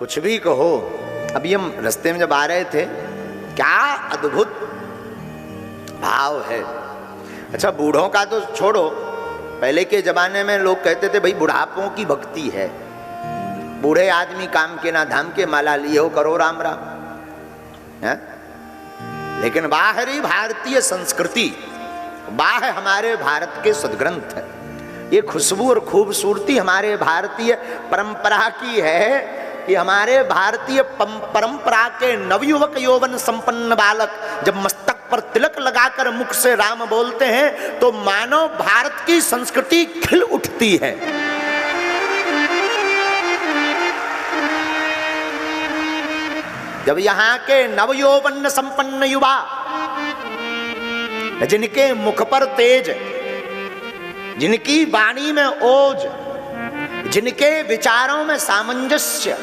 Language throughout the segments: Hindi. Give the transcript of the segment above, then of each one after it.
कुछ भी कहो। अभी हम रास्ते में जब आ रहे थे, क्या अद्भुत भाव है। अच्छा, बूढ़ों का तो छोड़ो, पहले के जमाने में लोग कहते थे भाई बुढ़ापों की भक्ति है, बूढ़े आदमी काम के ना धाम के, माला लिए हो करो राम राम है? लेकिन बाहरी भारतीय संस्कृति, बाह हमारे भारत के सद्ग्रंथ है, ये खुशबू और खूबसूरती हमारे भारतीय परंपरा की है कि हमारे भारतीय परंपरा के नवयुवक यौवन संपन्न बालक जब मस्तक पर तिलक लगाकर मुख से राम बोलते हैं तो मानो भारत की संस्कृति खिल उठती है। जब यहाँ के नवयौवन संपन्न युवा, जिनके मुख पर तेज, जिनकी वाणी में ओज, जिनके विचारों में सामंजस्य,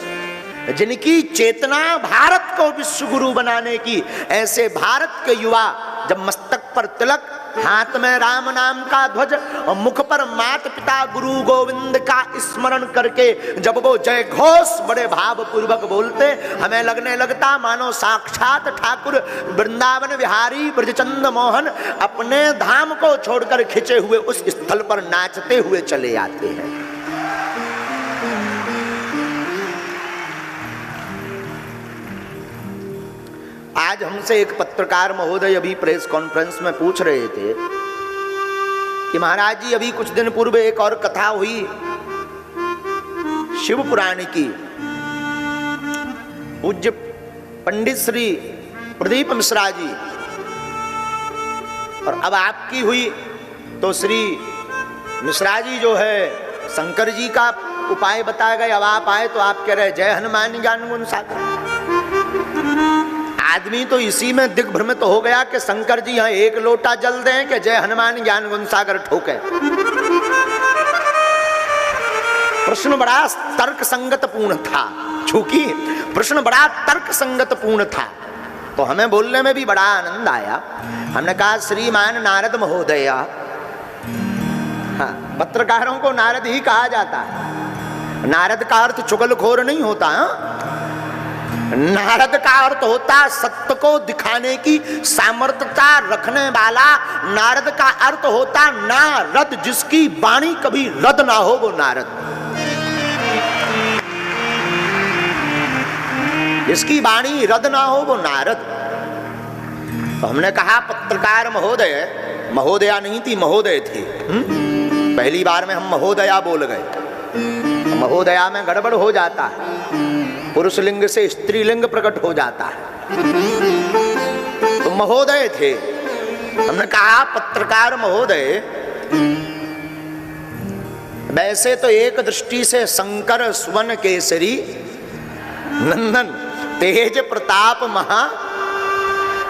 जिनकी चेतना भारत को विश्व गुरु बनाने की, ऐसे भारत के युवा जब मस्तक पर तिलक, हाथ में राम नाम का ध्वज और मुख पर माता पिता गुरु गोविंद का स्मरण करके जब वो जय घोष बड़े भाव पूर्वक बोलते, हमें लगने लगता मानो साक्षात ठाकुर वृंदावन विहारी ब्रजचंद मोहन अपने धाम को छोड़कर खिंचे हुए उस स्थल पर नाचते हुए चले आते हैं। आज हमसे एक पत्रकार महोदय अभी प्रेस कॉन्फ्रेंस में पूछ रहे थे कि महाराज जी, अभी कुछ दिन पूर्व एक और कथा हुई शिव पुराण की, पूज्य पंडित श्री प्रदीप मिश्रा जी, और अब आपकी हुई तो श्री मिश्रा जी जो है शंकर जी का उपाय बताया गया। अब आप आए तो आप कह रहे जय हनुमान ज्ञान गुण सागर। आदमी तो इसी में दिग्भ्रमित तो हो गया कि शंकर जी यहाँ एक लोटा जल दें कि जय हनुमान ज्ञान गुण सागर ठोके। प्रश्न बड़ा तर्क संगत पूर्ण था, चूंकि प्रश्न बड़ा तर्क संगत पूर्ण था तो हमें बोलने में भी बड़ा आनंद आया। हमने कहा श्रीमान नारद महोदय, हाँ, पत्रकारों को नारद ही कहा जाता है। नारद का अर्थ चुगलखोर नहीं होता, नारद का अर्थ होता सत्य को दिखाने की सामर्थ्यता रखने वाला। नारद का अर्थ होता नारद, जिसकी वाणी कभी रद ना हो, वो नारद। जिसकी वाणी रद ना हो वो नारद। तो हमने कहा पत्रकार महोदय, महोदया नहीं थी, महोदय थे। पहली बार में हम महोदया बोल गए। महोदया में गड़बड़ हो जाता है, पुरुष लिंग से स्त्रीलिंग प्रकट हो जाता है। तो महोदय थे। हमने कहा पत्रकार महोदय, वैसे तो एक दृष्टि से शंकर सुवन केसरी नंदन तेज प्रताप महा,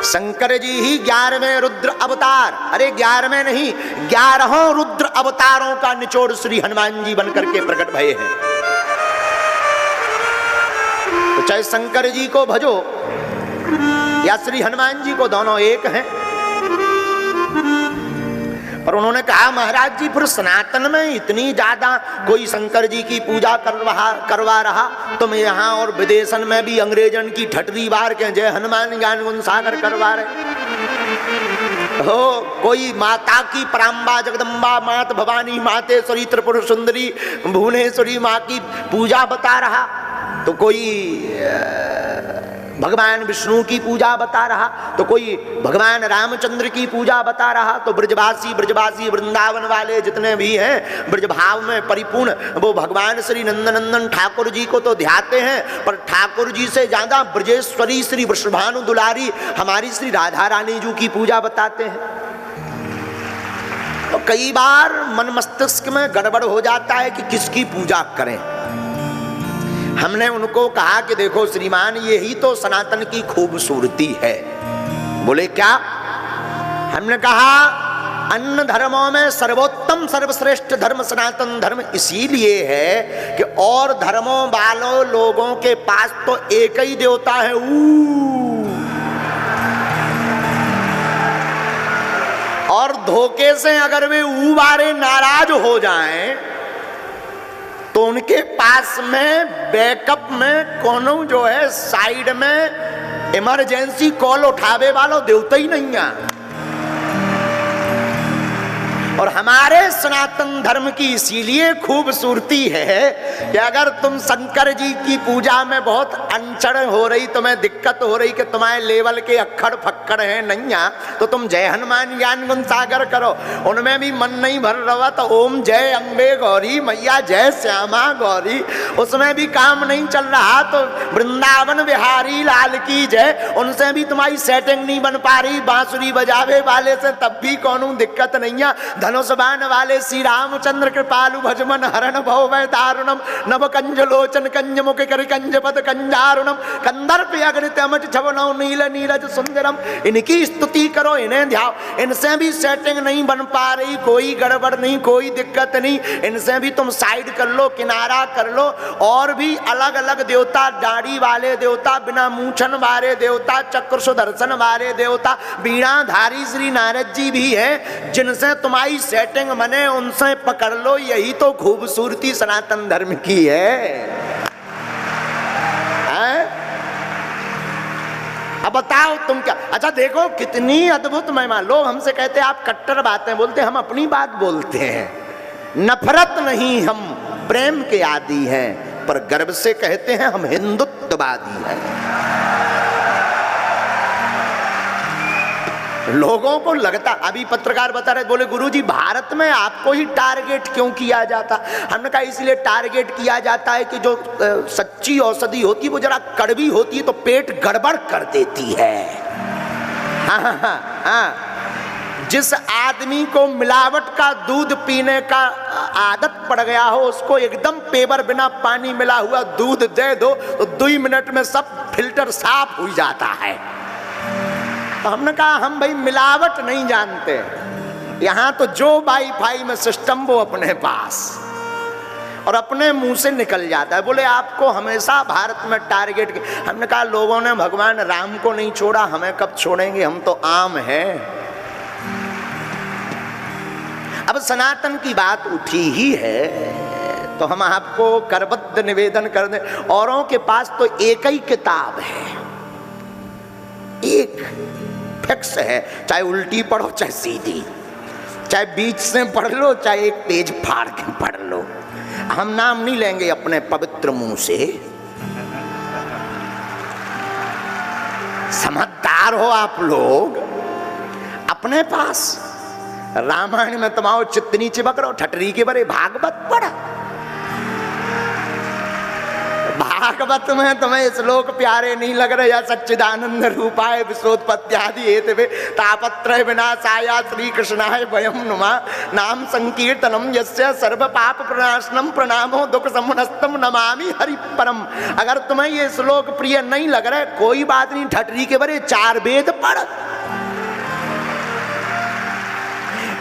शंकर जी ही 11वें रुद्र अवतार, अरे 11वें नहीं 11 रुद्र अवतारों का निचोड़ श्री हनुमान जी बनकर के प्रकट भये हैं। तो चाहे शंकर जी को भजो या श्री हनुमान जी को, दोनों एक हैं। पर उन्होंने कहा महाराज जी, फिर सनातन में इतनी ज्यादा कोई शंकर जी की पूजा करवा रहा, तुम यहाँ और विदेशन में भी अंग्रेजन की ठटरी बार के जय हनुमान ज्ञान गुण सागर करवा रहे हो। कोई माता की पराम्बा जगदम्बा मात भवानी मातेश्वरी त्रिपुर सुंदरी भुवनेश्वरी माँ की पूजा बता रहा, तो कोई भगवान विष्णु की पूजा बता रहा, तो कोई भगवान रामचंद्र की पूजा बता रहा। तो ब्रजवासी वृंदावन वाले जितने भी हैं ब्रज भाव में परिपूर्ण, वो भगवान श्री नंदनंदन ठाकुर जी को तो ध्याते हैं, पर ठाकुर जी से ज्यादा ब्रजेश्वरी श्री वृषभानु दुलारी हमारी श्री राधा रानी जी की पूजा बताते हैं। तो कई बार मन मस्तिष्क में गड़बड़ हो जाता है कि किसकी पूजा करें। हमने उनको कहा कि देखो श्रीमान, यही तो सनातन की खूबसूरती है। बोले क्या? हमने कहा अन्य धर्मों में सर्वोत्तम सर्वश्रेष्ठ धर्म सनातन धर्म इसीलिए है कि और धर्मों वालों लोगों के पास तो एक ही देवता है, और धोखे से अगर वे ऊ बारे नाराज हो जाएं तो उनके पास में बैकअप में कोनो जो है साइड में इमरजेंसी कॉल उठावे वाला देवता ही नहीं है। और हमारे सनातन धर्म की इसीलिए खूबसूरती है कि अगर तुम शंकर जी की पूजा में बहुत अनचड़ हो रही, तुम्हें दिक्कत हो रही कि तुम्हारे लेवल के अक्खड़ फक्कड़ हैं नैया, तो तुम जय हनुमान ज्ञान गुण सागर करो। उनमें भी मन नहीं भर रहा तो ओम जय अम्बे गौरी मैया जय श्यामा गौरी, उसमें भी काम नहीं चल रहा तो वृंदावन बिहारी लाल की जय, उनसे भी तुम्हारी सेटिंग नहीं बन पा रही। बांसुरी बजावे वाले से तब भी कोनो दिक्कत नहीं है। धनुष बाण वाले श्री रामचंद्र कृपालु भजमन हरण भव वै दारुणम नव कंज लोचन कंज मुख कर कंज पद कंजारुणम कंदर्प अग्नित अमट छवनौ नील नीरज सुंदरम, इनकी स्तुति करो, इन्हें ध्याओ। इनसे भी सेटिंग नहीं बन पा रही, कोई गड़बड़ नहीं, कोई दिक्कत नहीं, इनसे भी तुम साइड कर लो, किनारा कर लो। और भी अलग अलग देवता, दाढ़ी वाले देवता, बिना मूछन वाले देवता, चक्र सुदर्शन वाले देवता, बीणाधारी श्री नारद जी भी है, जिनसे तुम्हारी सेटिंग बने उनसे पकड़ लो। यही तो खूबसूरती सनातन धर्म की है? अब बताओ तुम क्या। अच्छा देखो कितनी अद्भुत महिमा। लोग हमसे कहते हैं आप कट्टर बातें बोलते हैं, हम अपनी बात बोलते हैं। नफरत नहीं, हम प्रेम के आदी हैं, पर गर्व से कहते हैं हम हिंदुत्ववादी हैं। लोगों को लगता, अभी पत्रकार बता रहे, बोले गुरुजी भारत में आपको ही टारगेट क्यों किया जाता? हमने कहा इसलिए टारगेट किया जाता है कि जो सच्ची औषधि होती है वो जरा कड़वी होती है तो पेट गड़बड़ कर देती है। हाँ। जिस आदमी को मिलावट का दूध पीने का आदत पड़ गया हो, उसको एकदम पेवर बिना पानी मिला हुआ दूध दे दो तो 2 मिनट में सब फिल्टर साफ हो जाता है। तो हमने कहा हम भाई मिलावट नहीं जानते, यहाँ तो जो वाईफाई में सिस्टम वो अपने पास, और अपने मुंह से निकल जाता है। बोले आपको हमेशा भारत में टारगेट। हमने कहा लोगों ने भगवान राम को नहीं छोड़ा, हमें कब छोड़ेंगे? हम तो आम हैं। अब सनातन की बात उठी ही है तो हम आपको करबद्ध निवेदन कर दें, औरों के पास तो एक ही किताब है, एक फिक्स है, चाहे उल्टी पढ़ो चाहे सीधी, चाहे बीच से पढ़ लो चाहे एक पेज फाड़ के पढ़ लो। हम नाम नहीं लेंगे अपने पवित्र मुंह से। समझदार हो आप लोग। अपने पास रामायण में तुम्हारो चित्तनी चिपक रहो, ठटरी के बरे भागवत पढ़ा। भागवत में तुम्हें श्लोक प्यारे नहीं लग रहे, या सच्चिदानंद रूपाय विश्वोत्पत्त्यादि हेतवे तापत्रय विनाशाय श्री कृष्णाय वयं नुमा नाम संकीर्तनम यस्य सर्व पाप प्रणाशनम प्रणामो दुख समुनस्तम नमामि हरि परम। अगर तुम्हें ये श्लोक प्रिय नहीं लग रहा है कोई बात नहीं, ठटरी के बरे 4 वेद पढ़।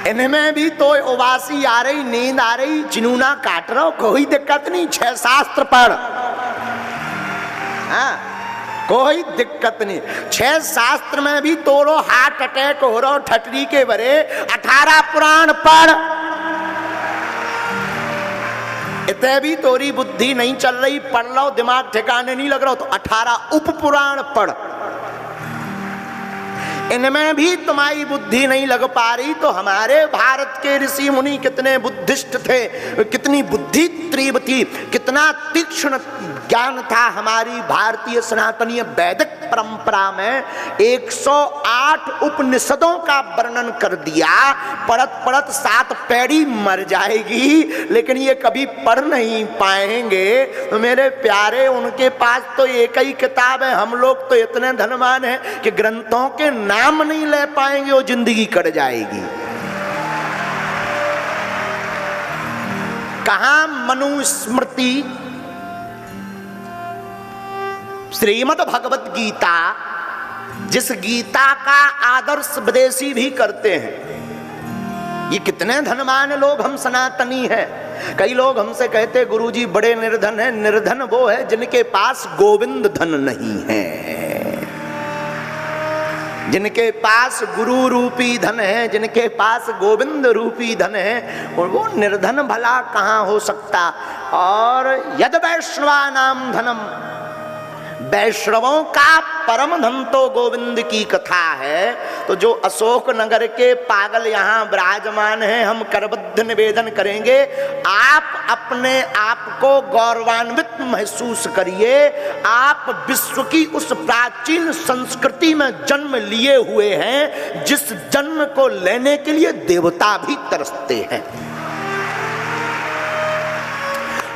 इनमें भी तो उबासी आ रही, नींद आ रही, चिनूना काट रहा हो, कोई दिक्कत नहीं, 6 शास्त्र पढ़। हाँ, कोई दिक्कत नहीं। 6 शास्त्र में भी तोरो हार्ट अटैक हो रहा हो ठटरी के बरे, 18 पुराण पढ़। इतने भी तोरी बुद्धि नहीं चल रही, पढ़ लो, दिमाग ठिकाने नहीं लग रहा तो 18 उप पुराण पढ़। इनमें भी तुम्हारी बुद्धि नहीं लग पा रही तो हमारे भारत के ऋषि मुनि कितने बुद्धिस्ट थे, कितनी बुद्धि तीव्र थी, कितना तीक्ष्ण ज्ञान था। हमारी भारतीय सनातनीय वैदिक परंपरा में 108 उपनिषदों का वर्णन कर दिया। पढ़त पढ़त 7 पैड़ी मर जाएगी, लेकिन ये कभी पढ़ नहीं पाएंगे। तो मेरे प्यारे, उनके पास तो एक ही किताब है, हम लोग तो इतने धनवान हैं कि ग्रंथों के नाम नहीं ले पाएंगे, वो जिंदगी कट जाएगी। कहां मनुस्मृति, श्रीमद् भगवत गीता, जिस गीता का आदर्श विदेशी भी करते हैं। ये कितने धनवान लोग हम सनातनी हैं। कई लोग हमसे कहते गुरुजी बड़े निर्धन हैं। निर्धन वो है जिनके पास गोविंद धन नहीं है, जिनके पास गुरु रूपी धन है, जिनके पास गोविंद रूपी धन है, और वो निर्धन भला कहाँ हो सकता। और यद वैष्णवानाम धनम, वैष्णवों का परम धन तो गोविंद की कथा है। तो जो अशोक नगर के पागल यहाँ विराजमान हैं, हम करबद्ध निवेदन करेंगे, आप अपने आप को गौरवान्वित महसूस करिए। आप विश्व की उस प्राचीन संस्कृति में जन्म लिए हुए हैं जिस जन्म को लेने के लिए देवता भी तरसते हैं।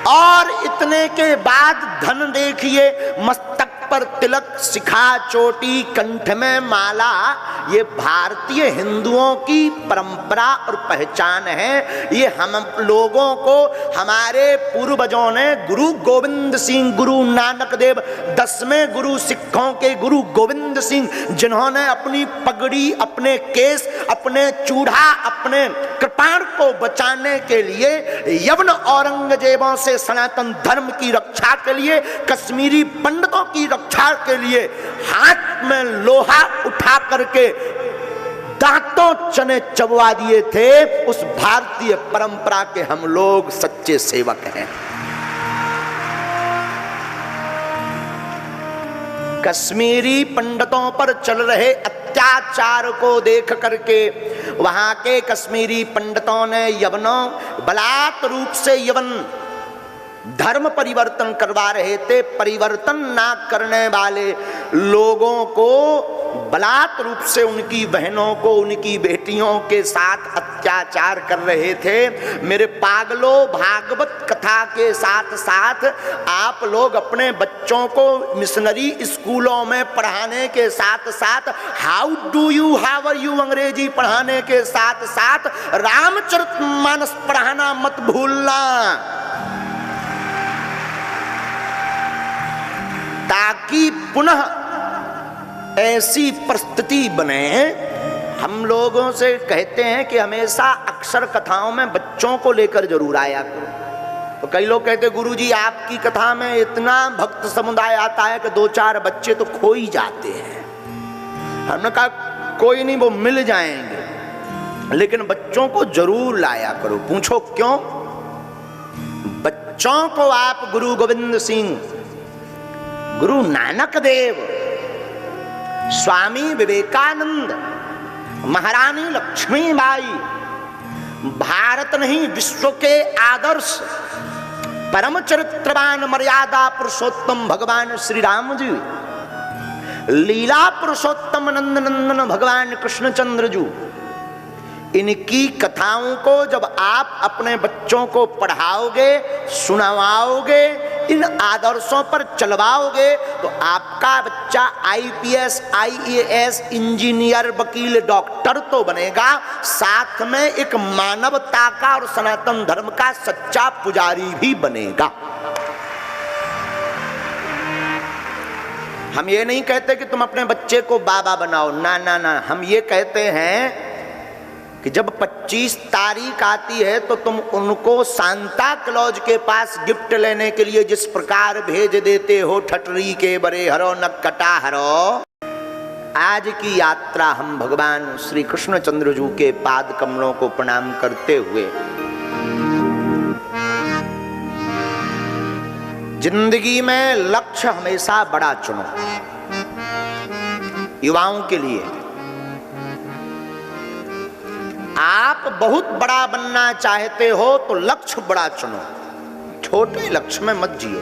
और इतने के बाद धन देखिए, मस्तक पर तिलक, शिखा, चोटी, कंठ में माला, ये भारतीय हिंदुओं की परंपरा और पहचान है। ये हम लोगों को हमारे पूर्वजों ने, गुरु गोविंद सिंह, गुरु नानक देव, 10वें गुरु सिखों के गुरु गोविंद सिंह, जिन्होंने अपनी पगड़ी, अपने केस, अपने चूड़ा, अपने कृपाण को बचाने के लिए यवन औरंगजेबों से सनातन धर्म की रक्षा के लिए, कश्मीरी पंडितों की रक्षा के लिए हाथ में लोहा उठा करके दांतों चने चबवा दिए थे। उस भारतीय परंपरा के हम लोग सच्चे सेवक हैं। कश्मीरी पंडितों पर चल रहे अत्याचार को देख करके वहां के कश्मीरी पंडितों ने यवनों, बलात् रूप से यवन धर्म परिवर्तन करवा रहे थे। परिवर्तन ना करने वाले लोगों को बलात् रूप से उनकी बहनों को, उनकी बेटियों के साथ अत्याचार कर रहे थे। मेरे पागलों, भागवत कथा के साथ साथ आप लोग अपने बच्चों को मिशनरी स्कूलों में पढ़ाने के साथ साथ हाउ आर यू अंग्रेजी पढ़ाने के साथ साथ रामचरितमानस पढ़ाना मत भूलना, ताकि पुनः ऐसी परिस्थिति बने। हम लोगों से कहते हैं कि हमेशा अक्षर कथाओं में बच्चों को लेकर जरूर आया करो। तो कई लोग कहते हैं गुरुजी आपकी कथा में इतना भक्त समुदाय आता है कि 2-4 बच्चे तो खो ही जाते हैं। हमने कहा कोई नहीं, वो मिल जाएंगे, लेकिन बच्चों को जरूर लाया करो। पूछो क्यों? बच्चों को आप गुरु गोविंद सिंह, गुरु नानक देव, स्वामी विवेकानंद, महारानी लक्ष्मीबाई, भारत नहीं विश्व के आदर्श परम चरित्रवान मर्यादा पुरुषोत्तम भगवान श्री राम जी, लीला पुरुषोत्तम नंद नंदन भगवान कृष्णचंद्र जी, इनकी कथाओं को जब आप अपने बच्चों को पढ़ाओगे, सुनाओगे, इन आदर्शों पर चलवाओगे, तो आपका बच्चा IPS, IAS, इंजीनियर, वकील, डॉक्टर तो बनेगा, साथ में एक मानवता का और सनातन धर्म का सच्चा पुजारी भी बनेगा। हम ये नहीं कहते कि तुम अपने बच्चे को बाबा बनाओ, ना ना ना। हम ये कहते हैं कि जब 25 तारीख आती है तो तुम उनको सांता क्लॉज के पास गिफ्ट लेने के लिए जिस प्रकार भेज देते हो, ठटरी के बरे हरो नक्कटा हरो, आज की यात्रा हम भगवान श्री कृष्णचंद्र जी के पाद कमलों को प्रणाम करते हुए जिंदगी में लक्ष्य हमेशा बड़ा चुनो। युवाओं के लिए आप बहुत बड़ा बनना चाहते हो तो लक्ष्य बड़ा चुनो, छोटे लक्ष्य में मत जियो।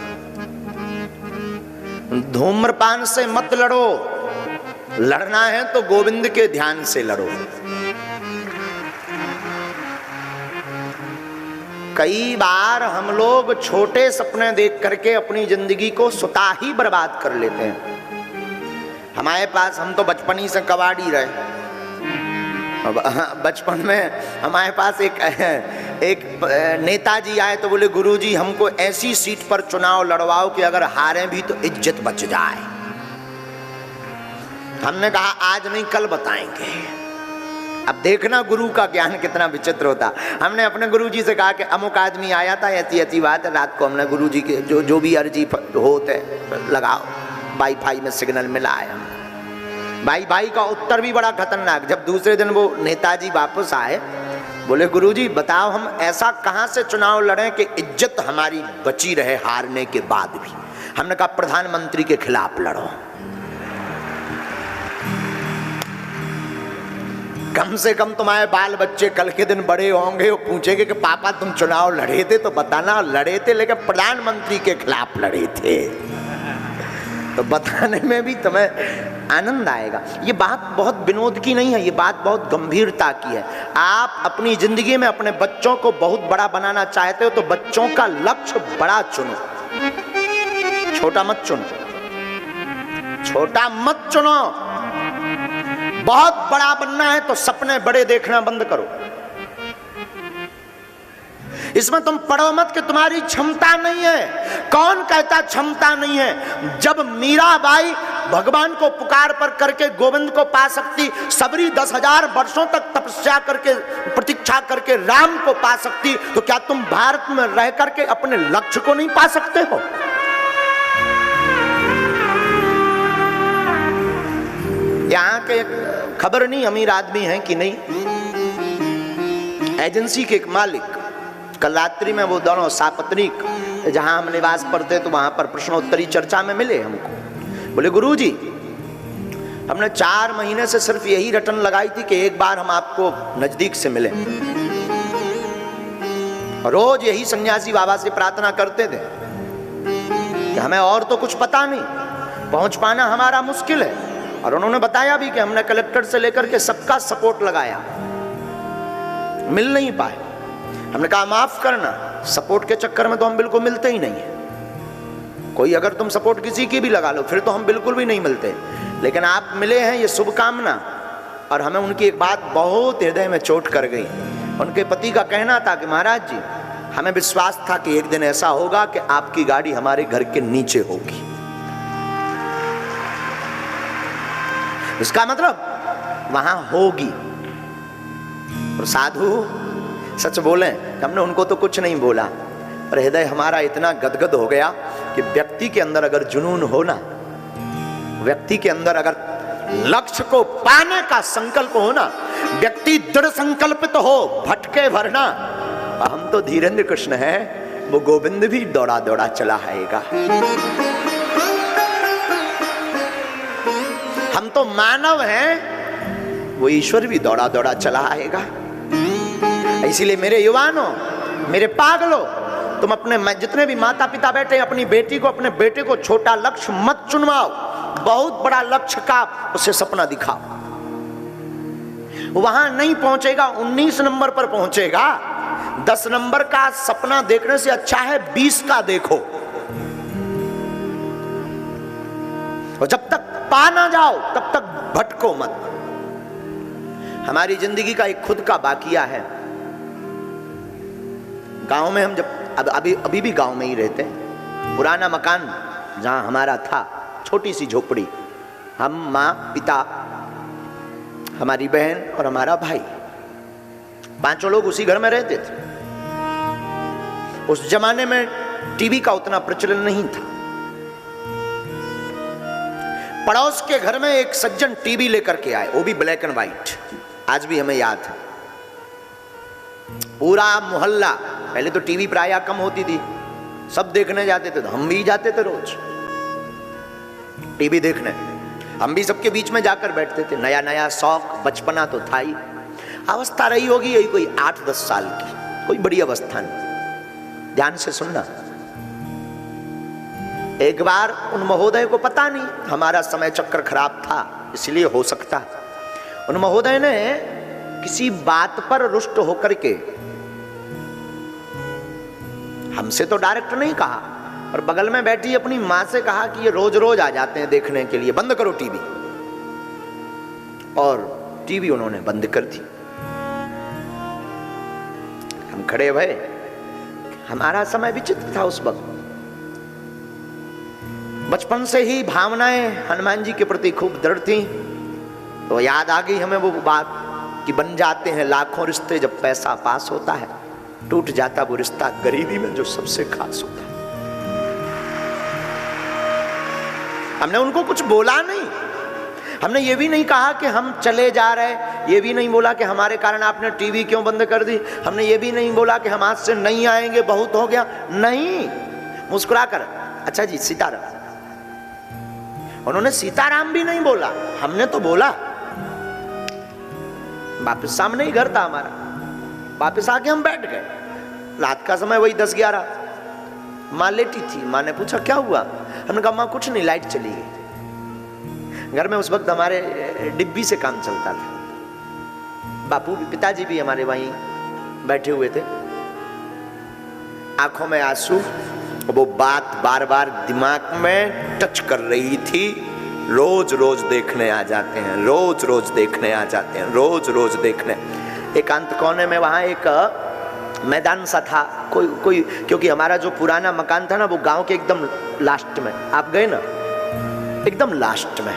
धूम्रपान से मत लड़ो, लड़ना है तो गोविंद के ध्यान से लड़ो। कई बार हम लोग छोटे सपने देख करके अपनी जिंदगी को स्वतः ही बर्बाद कर लेते हैं। हमारे पास, हम तो बचपन ही से कबाड़ी रहे। बचपन में हमारे पास एक नेताजी आए तो बोले गुरुजी हमको ऐसी सीट पर चुनाव लड़वाओ कि अगर हारे भी तो इज्जत बच जाए। हमने कहा आज नहीं कल बताएंगे। अब देखना गुरु का ज्ञान कितना विचित्र होता। हमने अपने गुरुजी से कहा कि अमुक आदमी आया था, ऐसी ऐसी बात है, रात को हमने गुरुजी के जो भी अर्जी होते लगाओ, वाईफाई में सिग्नल मिला आया। भाई का उत्तर भी बड़ा खतरनाक। जब दूसरे दिन वो नेताजी वापस आए बोले गुरुजी बताओ हम ऐसा कहां से चुनाव लड़ें कि इज्जत हमारी बची रहे हारने के बाद भी। हमने कहा प्रधानमंत्री के खिलाफ लड़ो, कम से कम तुम्हारे बाल बच्चे कल के दिन बड़े होंगे, वो पूछेंगे कि पापा तुम चुनाव लड़े थे तो बताना। लड़े थे लेकिन प्रधानमंत्री के खिलाफ लड़े थे, तो बताने में भी तुम्हें आनंद आएगा। ये बात बहुत विनोद की नहीं है, ये बात बहुत गंभीरता की है। आप अपनी जिंदगी में अपने बच्चों को बहुत बड़ा बनाना चाहते हो तो बच्चों का लक्ष्य बड़ा चुनो, छोटा मत चुनो, छोटा मत चुनो। बहुत बड़ा बनना है तो सपने बड़े देखना बंद करो। इसमें तुम पढ़ो मत कि तुम्हारी क्षमता नहीं है। कौन कहता क्षमता नहीं है? जब मीराबाई भगवान को पुकार पर करके गोविंद को पा सकती, सबरी 10,000 वर्षों तक तपस्या करके प्रतीक्षा करके राम को पा सकती, तो क्या तुम भारत में रह करके अपने लक्ष्य को नहीं पा सकते हो? यहाँ के खबर नहीं अमीर आदमी हैं कि नहीं, एजेंसी के एक मालिक कल रात्रि में वो दोनों सापत्नीक जहां हम निवास करते तो वहां पर प्रश्नोत्तरी चर्चा में मिले हमको। बोले गुरुजी हमने 4 महीने से सिर्फ यही रटन लगाई थी कि एक बार हम आपको नजदीक से मिले। रोज यही सन्यासी बाबा से प्रार्थना करते थे कि हमें और तो कुछ पता नहीं, पहुंच पाना हमारा मुश्किल है। और उन्होंने बताया भी कि हमने कलेक्टर से लेकर के सबका सपोर्ट लगाया, मिल नहीं पाए। हमने कहा माफ करना, सपोर्ट के चक्कर में तो हम बिल्कुल मिलते ही नहीं है। कोई अगर तुम सपोर्ट किसी की भी लगा लो फिर तो हम बिल्कुल भी नहीं मिलते, लेकिन आप मिले हैं ये शुभकामना। और हमें उनकी एक बात बहुत हृदय में चोट कर गई। उनके पति का कहना था कि महाराज जी हमें विश्वास था कि एक दिन ऐसा होगा कि आपकी गाड़ी हमारे घर के नीचे होगी। इसका मतलब वहां होगी। और साधु सच बोले हमने उनको तो कुछ नहीं बोला, पर हृदय हमारा इतना गदगद हो गया कि व्यक्ति के अंदर अगर जुनून हो ना, व्यक्ति के अंदर अगर लक्ष्य को पाने का संकल्प हो ना, व्यक्ति दृढ़ संकल्पित हो, भटके भरना। हम तो धीरेन्द्र कृष्ण है, वो गोविंद भी दौड़ा दौड़ा चला आएगा। हम तो मानव हैं, वो ईश्वर भी दौड़ा दौड़ा चला आएगा। इसीलिए मेरे युवानों, मेरे पागलों, तुम अपने जितने भी माता पिता बैठे अपनी बेटी को, अपने बेटे को छोटा लक्ष्य मत चुनवाओ, बहुत बड़ा लक्ष्य का उसे सपना दिखाओ। वहां नहीं पहुंचेगा, 19 नंबर पर पहुंचेगा। 10 नंबर का सपना देखने से अच्छा है 20 का देखो। और जब तक पा ना जाओ तब तक भटको मत। हमारी जिंदगी का एक खुद का बाकिया है। गांव में हम जब अभी भी गांव में ही रहते हैं। पुराना मकान जहां हमारा था, छोटी सी झोपड़ी, हम माँ पिता, हमारी बहन और हमारा भाई, 5 लोग उसी घर में रहते थे। उस जमाने में टीवी का उतना प्रचलन नहीं था। पड़ोस के घर में एक सज्जन टीवी लेकर के आए, वो भी ब्लैक एंड व्हाइट, आज भी हमें याद है। पूरा मोहल्ला, पहले तो टीवी प्रायः कम होती थी, सब देखने जाते थे, तो हम भी जाते थे रोज टीवी देखने। हम भी सबके बीच में जाकर बैठते थे। नया नया शौक, बचपना तो था ही। अवस्था रही होगी यही कोई 8-10 साल की, कोई बड़ी अवस्था नहीं। ध्यान से सुनना। एक बार उन महोदय को पता नहीं, हमारा समय चक्र खराब था इसलिए हो सकता, उन महोदय ने किसी बात पर रुष्ट होकर के हमसे तो डायरेक्ट नहीं कहा, और बगल में बैठी अपनी मां से कहा कि ये रोज रोज आ जाते हैं देखने के लिए, बंद करो टीवी। और टीवी उन्होंने बंद कर दी। हम खड़े भये। हमारा समय विचित्र था उस वक्त। बचपन से ही भावनाएं हनुमान जी के प्रति खूब दृढ़ थी, तो याद आ गई हमें वो बात कि बन जाते हैं लाखों रिश्ते जब पैसा पास होता है, टूट जाता वो रिश्ता गरीबी में जो सबसे खास होता है। हमने उनको कुछ बोला नहीं, हमने ये भी नहीं कहा कि हम चले जा रहे, ये भी नहीं बोला कि हमारे कारण आपने टीवी क्यों बंद कर दी, हमने ये भी नहीं बोला कि हम आज से नहीं आएंगे, बहुत हो गया, नहीं। मुस्कुरा कर अच्छा जी सीताराम, उन्होंने सीताराम भी नहीं बोला, हमने तो बोला। वापिस सामने ही घर था हमारा, वापिस आके हम बैठ गए। रात का समय वही 10-11, माँ लेटी थी। माँ ने पूछा क्या हुआ, हमने कहा माँ कुछ नहीं, लाइट चली गई। घर में उस वक्त हमारे डिब्बी से काम चलता था, बापू भी, पिताजी भी हमारे वहीं बैठे हुए थे, आंखों में आंसू। वो बात बार बार दिमाग में टच कर रही थी, रोज रोज देखने आ जाते हैं, रोज रोज देखने आ जाते हैं, रोज रोज देखने। एकांत कोने में वहां एक मैदान सा था, कोई क्योंकि हमारा जो पुराना मकान था ना वो गांव के एकदम लास्ट में, आप गए ना, एकदम लास्ट में।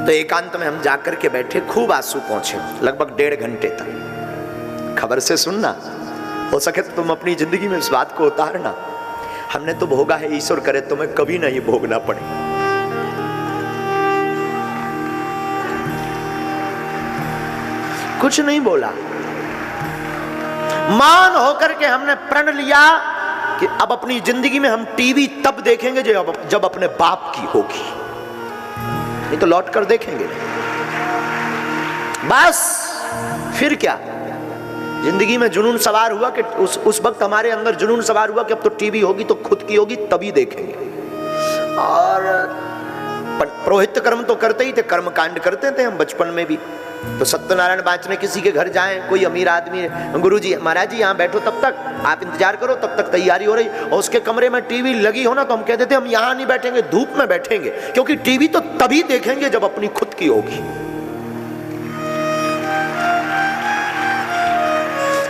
तो एकांत में हम जाकर के बैठे, खूब आंसू पहुंचे, लगभग 1.5 घंटे तक। खबर से सुनना, हो सके तो तुम अपनी जिंदगी में इस बात को उतारना। हमने तो भोगा है, ईश्वर करे तुम्हें कभी ना ये भोगना पड़े। कुछ नहीं बोला, मौन होकर के हमने प्रण लिया कि अब अपनी जिंदगी में हम टीवी तब देखेंगे जब अपने बाप की होगी, नहीं तो लौट कर देखेंगे बस। फिर क्या, जिंदगी में जुनून सवार हुआ कि उस वक्त हमारे अंदर जुनून सवार हुआ कि अब तो टीवी होगी तो खुद की होगी, तभी देखेंगे। और पुरोहित कर्म तो करते ही थे, कर्म कांड करते थे हम बचपन में भी। तो सत्यनारायण बांचने किसी के घर जाएं, कोई अमीर आदमी है, गुरुजी महाराज जी यहाँ बैठो, तब तक आप इंतजार करो, तब तक तैयारी हो रही, और उसके कमरे में टीवी लगी हो ना, तो हम कहते थे हम यहाँ नहीं बैठेंगे, धूप में बैठेंगे, क्योंकि टीवी तो तभी देखेंगे जब अपनी खुद की होगी।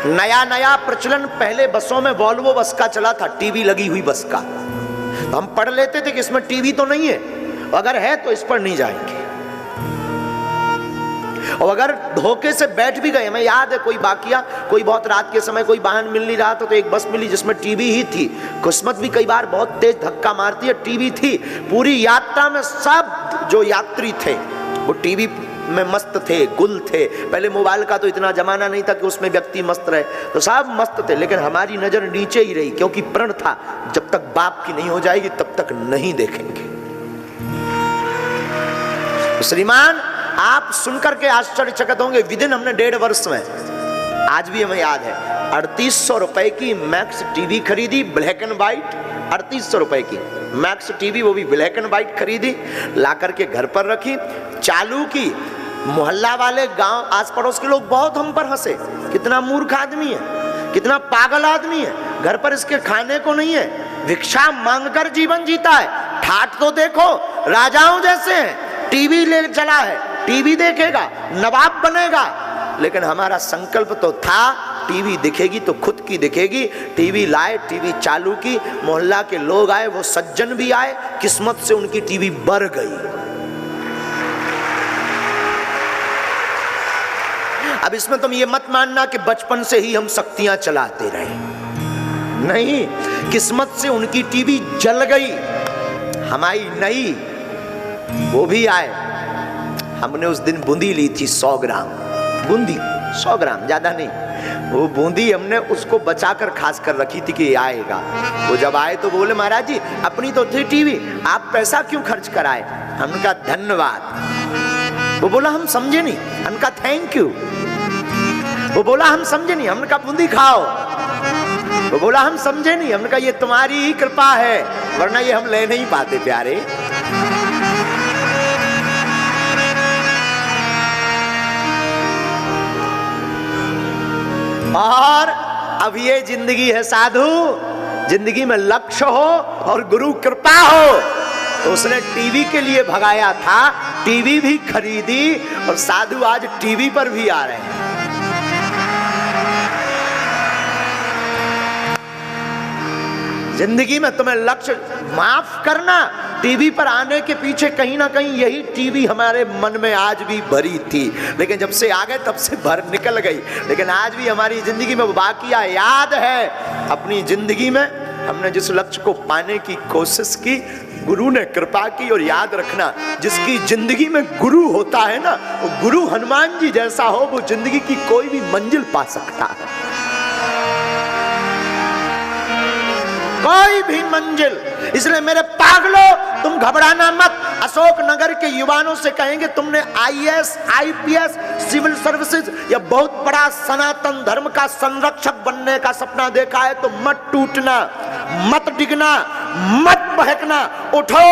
नया नया प्रचलन पहले बसों में वॉल्वो बस का चला था, टीवी लगी हुई बस का। तो हम पढ़ लेते थे कि इसमें टीवी तो नहीं है, अगर है तो इस पर नहीं जाएंगे। और अगर धोखे से बैठ भी गए, हमें याद है कोई वाकया, कोई बहुत रात के समय कोई वाहन मिल नहीं रहा था, तो एक बस मिली जिसमें टीवी ही थी। किस्मत भी कई बार बहुत तेज धक्का मारती है, टीवी थी। पूरी यात्रा में सब जो यात्री थे वो टीवी में मस्त थे, गुल थे। पहले मोबाइल का तो इतना जमाना नहीं था कि उसमें व्यक्ति मस्त रहे, तो सब मस्त थे, लेकिन हमारी नजर नीचे ही रही, क्योंकि प्रण था जब तक बाप की नहीं हो जाएगी तब तक नहीं देखेंगे। तो श्रीमान आप सुनकर के आश्चर्यचकित होंगे, विदिन हमने 1.5 वर्ष में, आज भी हमें याद है, 3800 रुपए की मैक्स टीवी खरीदी, ब्लैक एंड व्हाइट, 3800 रुपए की मैक्स टीवी, वो भी ब्लैक एंड व्हाइट खरीदी, ला करके घर पर रखी, चालू की। मोहल्ला वाले, गांव आस पड़ोस के लोग बहुत हम पर हंसे, कितना मूर्ख आदमी है, कितना पागल आदमी है, घर पर इसके खाने को नहीं है, भिक्षा मांगकर जीवन जीता है। ठाठ तो देखो, राजाओं जैसे हैं, टीवी ले चला है, टीवी देखेगा, नवाब बनेगा। लेकिन हमारा संकल्प तो था टीवी दिखेगी तो खुद की दिखेगी। टीवी लाए, टीवी चालू की, मोहल्ला के लोग आए, वो सज्जन भी आए, किस्मत से उनकी टीवी बढ़ गई। अब इसमें तुम ये मत मानना कि बचपन से ही हम शक्तियां चलाते रहे, नहीं, किस्मत से उनकी टीवी जल गई, हमारी नई, वो भी आए। हमने उस दिन बूंदी ली थी 100 ग्राम, बूंदी 100 ग्राम, ज्यादा नहीं। वो बूंदी हमने उसको बचाकर खास कर रखी थी कि आएगा। वो जब आए तो बोले महाराज जी अपनी तो थी टीवी, आप पैसा क्यों खर्च कराए? हमने कहा धन्यवाद। वो बोला हम समझे नहीं, हमने कहा थैंक यू। वो बोला हम समझे नहीं, हमने कहा बूंदी खाओ। वो बोला हम समझे नहीं, हमने कहा ये तुम्हारी ही कृपा है, वरना ये हम ले नहीं पाते प्यारे। और अब ये जिंदगी है साधु, जिंदगी में लक्ष्य हो और गुरु कृपा हो। तो उसने टीवी के लिए भगाया था, टीवी भी खरीदी, और साधु आज टीवी पर भी आ रहे हैं। जिंदगी में तुम्हें लक्ष्य, माफ करना, टीवी पर आने के पीछे कहीं ना कहीं यही टीवी हमारे मन में आज भी भरी थी, लेकिन जब से आ गए तब से भर निकल गई। लेकिन आज भी हमारी जिंदगी में वो बाकिया याद है। अपनी जिंदगी में हमने जिस लक्ष्य को पाने की कोशिश की, गुरु ने कृपा की। और याद रखना, जिसकी जिंदगी में गुरु होता है ना, वो गुरु हनुमान जी जैसा हो, वो जिंदगी की कोई भी मंजिल पा सकता है, कोई भी मंजिल। इसलिए मेरे पागलों, तुम घबराना मत। अशोक नगर के युवाओं से कहेंगे, तुमने आईएएस, आईपीएस, सिविल सर्विसेज या बहुत बड़ा सनातन धर्म का संरक्षक बनने का सपना देखा है तो मत टूटना, मत डिगना, मत बहकना। उठो,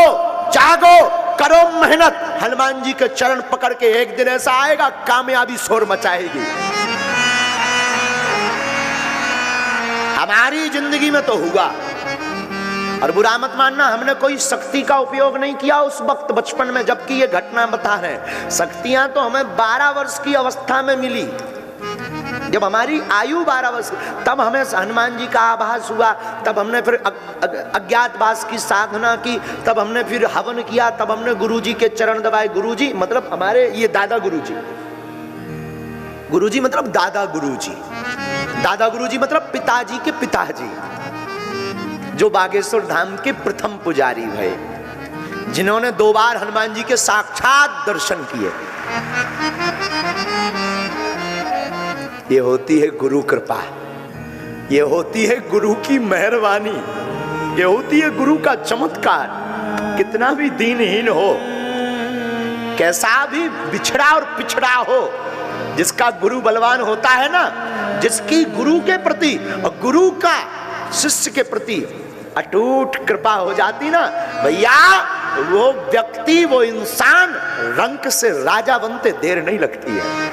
जागो, करो मेहनत। हनुमान जी के चरण पकड़ के एक दिन ऐसा आएगा, कामयाबी शोर मचाएगी। हमारी जिंदगी में तो हुआ। और बुरा मत मानना, हमने कोई शक्ति का उपयोग नहीं किया उस वक्त बचपन में, जबकि ये घटना बता रहे हैं। शक्तियां तो हमें 12 वर्ष की अवस्था में मिली। जब हमारी आयु 12 वर्ष, तब हमें हनुमान जी का आभास हुआ। तब हमने फिर अज्ञातवास की साधना की, तब हमने फिर हवन किया, तब हमने गुरुजी के चरण दबाए। गुरुजी मतलब हमारे ये दादा गुरुजी, गुरुजी मतलब दादा गुरुजी, दादा गुरुजी मतलब पिताजी के पिताजी, जो बागेश्वर धाम के प्रथम पुजारी भये, जिन्होंने 2 बार हनुमान जी के साक्षात दर्शन किए। ये होती है गुरु कृपा, ये होती है गुरु की मेहरबानी, ये होती है गुरु का चमत्कार। कितना भी दीनहीन हो, कैसा भी बिछड़ा और पिछड़ा हो, जिसका गुरु बलवान होता है ना, जिसकी गुरु के प्रति और गुरु का शिष्य के प्रति अटूट कृपा हो जाती ना भैया, वो व्यक्ति, वो इंसान रंक से राजा बनते देर नहीं लगती है।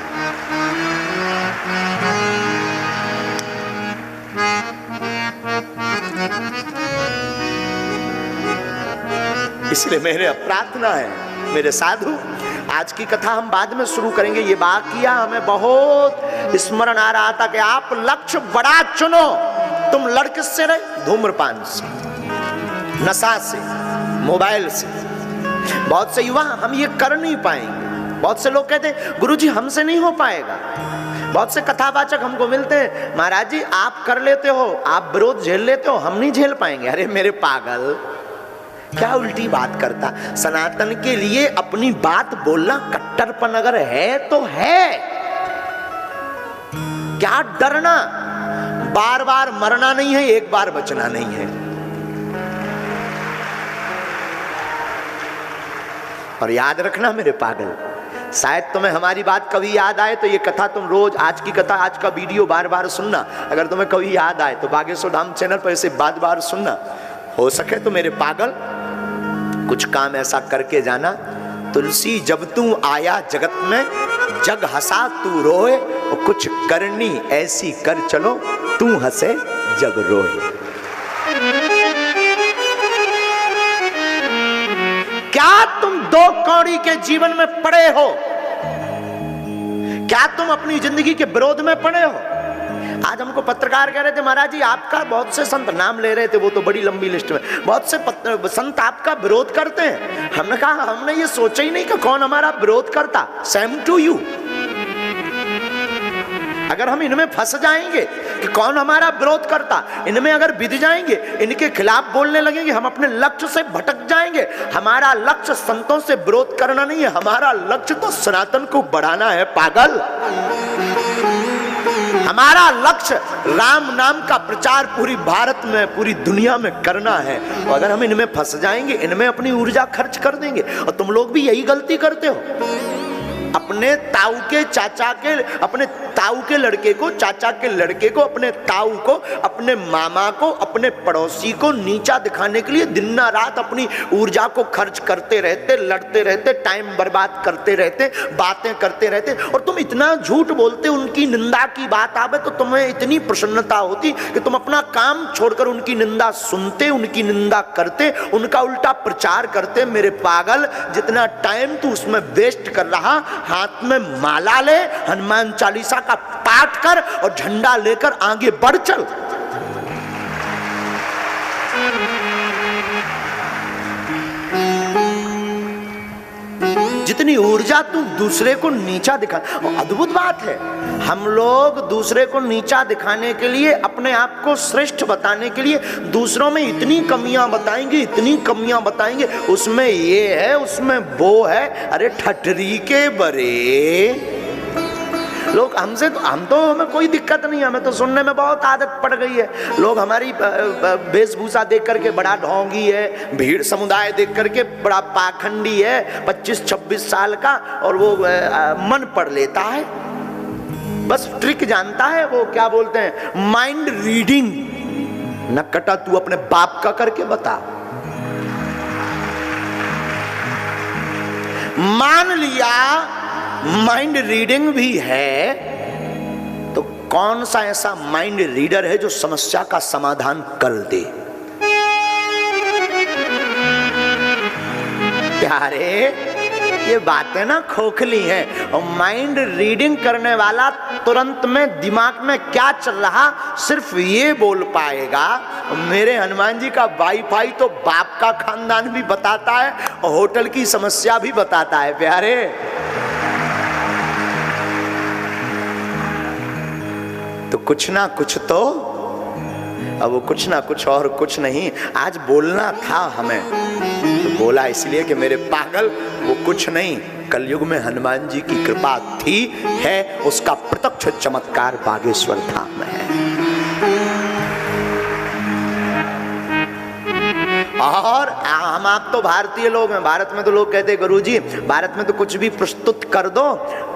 इसलिए मेरे प्रार्थना है, मेरे साधु, आज की कथा हम बाद में शुरू करेंगे। ये वाकया हमें बहुत स्मरण आ रहा था कि आप लक्ष्य बड़ा चुनो। तुम लड़ किससे रहे? धूम्रपान से, नशा से, मोबाइल से। बहुत से युवा हम ये कर नहीं पाएंगे। बहुत से लोग कहते हैं गुरुजी हमसे नहीं हो पाएगा। बहुत से कथावाचक हमको मिलते हैं, महाराज जी आप कर लेते हो, आप विरोध झेल लेते हो, हम नहीं झेल पाएंगे। अरे मेरे पागल, क्या उल्टी बात करता। सनातन के लिए अपनी बात बोलना कट्टरपन अगर है तो है, क्या डरना। बार बार मरना नहीं है, एक बार बचना नहीं है। और याद रखना मेरे पागल, शायद तुम्हें हमारी बात कभी याद आए तो ये कथा तुम रोज, आज की कथा, आज का वीडियो बार बार सुनना। अगर तुम्हें कभी याद आए तो बागेश्वर धाम चैनल पर ऐसे बार बार सुनना। हो सके तो मेरे पागल कुछ काम ऐसा करके जाना, तुलसी जब तू आया जगत में, जग हंसा तू रोए, और कुछ करनी ऐसी कर चलो, तू हंसे जग रोए। क्या तुम 2 कौड़ी के जीवन में पड़े हो? क्या तुम अपनी जिंदगी के विरोध में पड़े हो? आज हमको पत्रकार कह रहे थे, महाराज जी आपका बहुत से संत, नाम ले रहे थे, वो तो बड़ी लंबी लिस्ट में, बहुत से संत आपका विरोध करते हैं। हमने कहा हमने ये सोचा ही नहीं कि कौन हमारा विरोध करता। Same to you. अगर हम इनमें फंस जाएंगे कि कौन हमारा विरोध करता, इनमें अगर बिध जाएंगे, इनके खिलाफ बोलने लगेंगे, हम अपने लक्ष्य से भटक जाएंगे। हमारा लक्ष्य संतों से विरोध करना नहीं है, हमारा लक्ष्य तो सनातन को बढ़ाना है पागल। हमारा लक्ष्य राम नाम का प्रचार पूरी भारत में, पूरी दुनिया में करना है। और अगर हम इनमें फंस जाएंगे, इनमें अपनी ऊर्जा खर्च कर देंगे, और तुम लोग भी यही गलती करते हो। अपने ताऊ के चाचा के, अपने ताऊ के लड़के को, चाचा के लड़के को, अपने ताऊ को, अपने मामा को, अपने पड़ोसी को नीचा दिखाने के लिए दिन रात अपनी ऊर्जा को खर्च करते रहते, लड़ते रहते, टाइम बर्बाद करते रहते, बातें करते रहते। और तुम इतना झूठ बोलते, उनकी निंदा की बात आवे तो तुम्हें इतनी प्रसन्नता होती कि तुम अपना काम छोड़कर उनकी निंदा सुनते, उनकी निंदा करते, उनका उल्टा प्रचार करते। मेरे पागल, जितना टाइम तू उसमें वेस्ट कर रहा, हाथ में माला ले, हनुमान चालीसा का पाठ कर और झंडा लेकर आगे बढ़ चल। जितनी ऊर्जा तू दूसरे को नीचा दिखा, अद्भुत बात है। हम लोग दूसरे को नीचा दिखाने के लिए, अपने आप को श्रेष्ठ बताने के लिए दूसरों में इतनी कमियां बताएंगे, इतनी कमियां बताएंगे, उसमें ये है, उसमें वो है। अरे ठठरी के बरे लोग हमसे तो, हमें कोई दिक्कत नहीं है, हमें तो सुनने में बहुत आदत पड़ गई है। लोग हमारी वेशभूषा देख करके बड़ा ढोंगी है, भीड़ समुदाय देख करके बड़ा पाखंडी है, 25-26 साल का, और वो मन पढ़ लेता है, बस ट्रिक जानता है, वो क्या बोलते हैं माइंड रीडिंग। नकटा तू अपने बाप का करके बता। मान लिया माइंड रीडिंग भी है, तो कौन सा ऐसा माइंड रीडर है जो समस्या का समाधान कर दे? प्यारे, ये बातें ना खोखली हैं। और माइंड रीडिंग करने वाला तुरंत में दिमाग में क्या चल रहा सिर्फ ये बोल पाएगा। मेरे हनुमान जी का वाईफाई तो बाप का खानदान भी बताता है और होटल की समस्या भी बताता है। प्यारे, तो कुछ ना कुछ तो, अब वो कुछ ना कुछ और कुछ नहीं, आज बोलना था हमें, तो बोला इसलिए कि मेरे पागल, वो कुछ नहीं, कलयुग में हनुमान जी की कृपा थी, है, उसका प्रत्यक्ष चमत्कार बागेश्वर धाम में है। और हम आप तो भारतीय लोग हैं, भारत में तो लोग कहते हैं गुरुजी भारत में तो कुछ भी प्रस्तुत कर दो,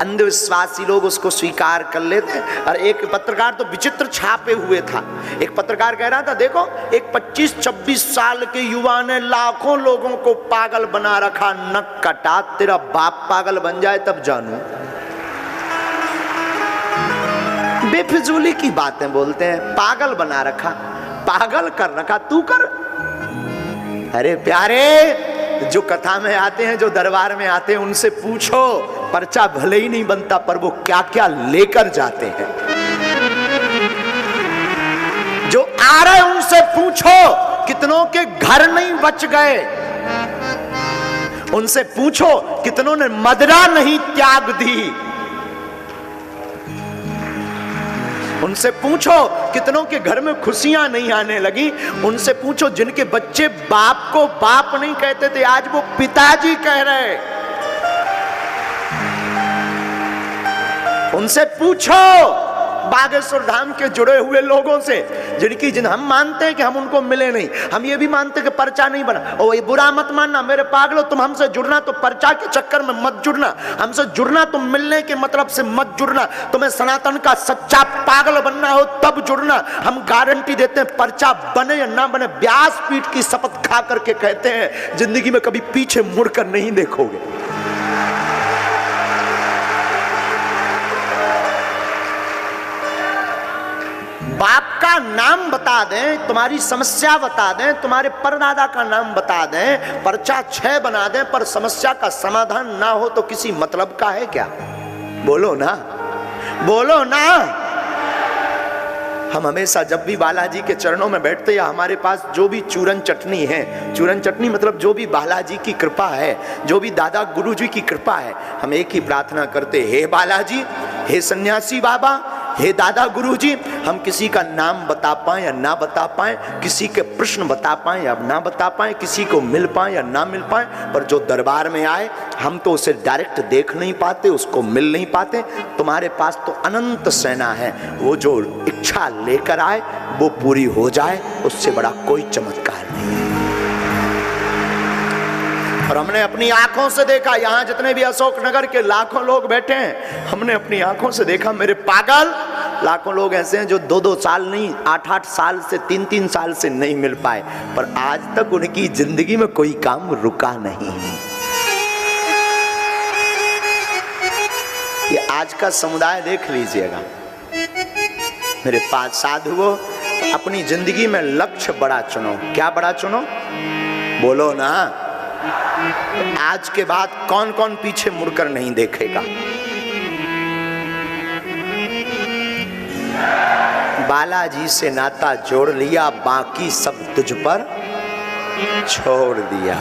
अंधविश्वासी लोग उसको स्वीकार कर लेते। और एक पत्रकार तो विचित्र छापे हुए था, एक पत्रकार कह रहा था देखो एक 25-26 साल के युवा ने लाखों लोगों को पागल बना रखा, नक कटा, तेरा बाप पागल बन जाए तब जानू। बेफिजूली की बातें बोलते हैं, पागल बना रखा, पागल कर रखा, तू कर। अरे प्यारे, जो कथा में आते हैं, जो दरबार में आते हैं, उनसे पूछो, पर्चा भले ही नहीं बनता पर वो क्या क्या लेकर जाते हैं। जो आ रहे उनसे पूछो, कितनों के घर नहीं बच गए, उनसे पूछो कितनों ने मदिरा नहीं त्याग दी, उनसे पूछो कितनों के घर में खुशियां नहीं आने लगी, उनसे पूछो जिनके बच्चे बाप को बाप नहीं कहते थे आज वो पिताजी कह रहे, उनसे पूछो बागेश्वर धाम के जुड़े हुए लोगों से, जिन हम मानते हैं कि हम उनको मिले नहीं, हम ये भी मानते हैं कि पर्चा नहीं बना। और ये बुरा मत मानना मेरे पागलो, तुम हमसे जुड़ना तो पर्चा के चक्कर में मत जुड़ना, हमसे जुड़ना तो मिलने के मतलब से मत जुड़ना। तुम्हें सनातन का सच्चा पागल बनना हो तब जुड़ना। हम गारंटी देते हैं पर्चा बने या ना बने, व्यासपीठ की शपथ खा करके कहते हैं जिंदगी में कभी पीछे मुड़कर नहीं देखोगे। बाप का नाम बता दें, तुम्हारी समस्या बता दें, तुम्हारे परदादा का नाम बता दें, पर्चा 6 बना दें, पर समस्या का समाधान ना हो तो किसी मतलब का है क्या? बोलो ना, बोलो ना। हम हमेशा जब भी बालाजी के चरणों में बैठते या हमारे पास जो भी चूरन चटनी है, चूरन चटनी मतलब जो भी बालाजी की कृपा है, जो भी दादा गुरु जी की कृपा है, हम एक ही प्रार्थना करते, हे बालाजी, हे सन्यासी बाबा, हे दादा गुरुजी, हम किसी का नाम बता पाएं या ना बता पाएं, किसी के प्रश्न बता पाएं या ना बता पाएं, किसी को मिल पाएं या ना मिल पाएं, पर जो दरबार में आए हम तो उसे डायरेक्ट देख नहीं पाते, उसको मिल नहीं पाते। तुम्हारे पास तो अनंत सेना है, वो जो इच्छा लेकर आए वो पूरी हो जाए, उससे बड़ा कोई चमत्कार नहीं है। और हमने अपनी आंखों से देखा, यहाँ जितने भी अशोकनगर के लाखों लोग बैठे हैं, हमने अपनी आंखों से देखा मेरे पागल, लाखों लोग ऐसे हैं जो 2-2 साल नहीं, 8-8 साल से, 3-3 साल से नहीं मिल पाए, पर आज तक उनकी जिंदगी में कोई काम रुका नहीं है। ये आज का समुदाय देख लीजिएगा मेरे पास साधुओं, अपनी जिंदगी में लक्ष्य बड़ा चुनो। क्या बड़ा चुनो? बोलो ना। आज के बाद कौन कौन पीछे मुड़कर नहीं देखेगा? बालाजी से नाता जोड़ लिया, बाकी सब तुझ पर छोड़ दिया।